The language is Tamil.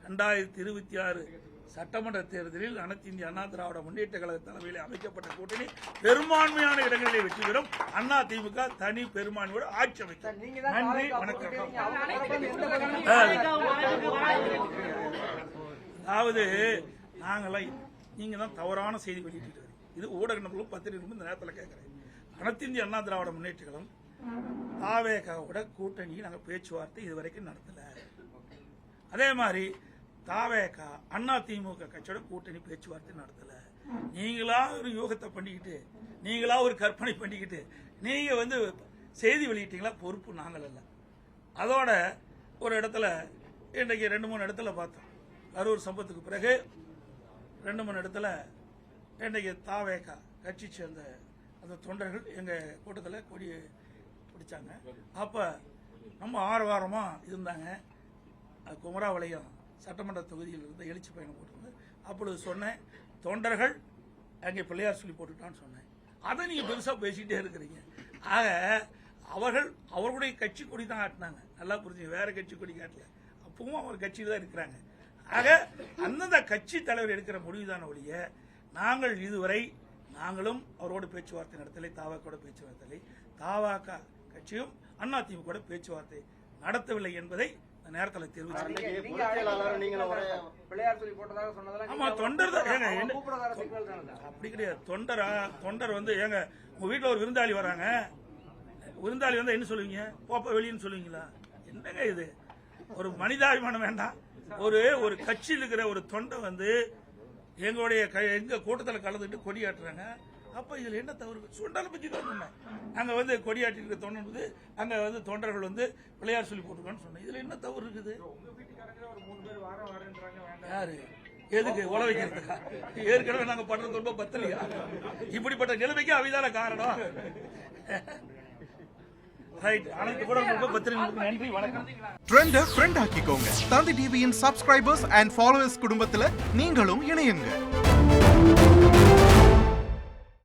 2026 சட்டமன்ற தேர்தலில் அனைத்து இந்திய அண்ணா திராவிட முன்னேற்ற கழக தலைமையில் அமைக்கப்பட்ட கூட்டணி பெரும்பான்மையான இடங்களிலே வெற்றி பெறும். அண்ணா திமுக தனி பெரும்பான்மையோடு ஆட்சி அமைக்கும். நன்றி, வணக்கம். அதாவது நாங்களாம் நீங்க தான் தவறான செய்தி வெளியிட்டு இது ஊடக நபர்களும் பத்திரிகைகளும் இந்த நேரத்தில் கேட்கிறேன். அனைத்து இந்திய அண்ணா திராவிட முன்னேற்ற கழகம் தாவேகாவோட கூட்டணி நாங்கள் பேச்சுவார்த்தை இதுவரைக்கும் நடத்தல. அதே மாதிரி தாவேகா அண்ணா திமுக கட்சியோட கூட்டணி பேச்சுவார்த்தை நடத்தல. நீங்களா ஒரு யோகத்தை பண்ணிக்கிட்டு, நீங்களா ஒரு கற்பனை பண்ணிக்கிட்டு நீங்க செய்தி வெளியிட்டீங்களா, பொறுப்பு நாங்கள் அல்ல. அதோட ஒரு இடத்துல இன்றைக்கு 2-3 இடத்துல பார்த்தோம். கரூர் சம்பவத்துக்கு பிறகு 2-3 இடத்துல இன்றைக்கு தாவேகா கட்சி சேர்ந்த அந்த தொண்டர்கள் எங்க கூட்டத்தில் கொடி பிடிச்சாங்க. அப்ப நம்ம ஆரவாரமா இருந்தாங்க. குமராவளையம் சட்டமன்ற தொகுதியில் இருந்த எழுச்சி பயணம் போட்டு அப்பொழுது சொன்னேன், தொண்டர்கள் அங்கே பிள்ளையார் சொல்லி போட்டுட்டான்னு சொன்னேன். அதை நீங்க பெருசா பேசிக்கிட்டே இருக்கிறீங்க. ஆக அவர்கள் அவர்களுடைய கட்சி கொடி தான் காட்டினாங்க. நல்லா புரிஞ்சுங்க, வேற கட்சி கொடி காட்டல. அப்பவும் அவர் கட்சியில் தான் இருக்கிறாங்க. ஆக அந்தந்த கட்சி தலைவர் எடுக்கிற முடிவுதான ஒழிய நாங்கள் இதுவரை நாங்களும் அவரோடு பேச்சுவார்த்தை நடத்தலை, தாவாக்கோட பேச்சுவார்த்தை, தாவாக்கா கட்சியும் அண்ணா திமுக பேச்சுவார்த்தை நடத்தவில்லை என்பதை நேரத்தில் தெரிவிச்சு. ஆமா, தொண்டர் அப்படி கிடையாது. தொண்டர் ஏங்க உங்க வீட்டுல ஒரு விருந்தாளி வராங்க, விருந்தாளி என்ன சொல்லுவீங்க? போப்ப வெளியின்னு சொல்லுவீங்களா? என்னங்க இது? ஒரு மனிதாபிமானம் வேண்டாம். ஒரு கட்சியில் இருக்கிற ஒரு தொண்டை எங்க கூட்டத்தில் கலந்துட்டு கொடியாட்டுறாங்க. அப்ப இதுல என்ன தவறு? சுண்டலை பத்தி தான் சொன்னேன். அங்க கொடியாட்டி தொண்டது அங்க தொண்டர்கள் பிள்ளையார் சொல்லி போட்டுருக்கான்னு சொன்னேன். இதுல என்ன தவறு இருக்குது? யாரு எதுக்கு உழ வைக்கிறதுக்கா? ஏற்கனவே நாங்க பண்றது ரொம்ப பத்தலையா? இப்படிப்பட்ட நிலைமைக்கு அவைதான காரணம். நன்றி, வணக்கம். ட்ரெண்ட ஃப்ரெண்ட் ஆக்கிக்கோங்க. தந்தி டிவியின் சப்ஸ்கிரைபர்ஸ் அண்ட் ஃபாலோவர்ஸ் குடும்பத்துல நீங்களும் இணையுங்க.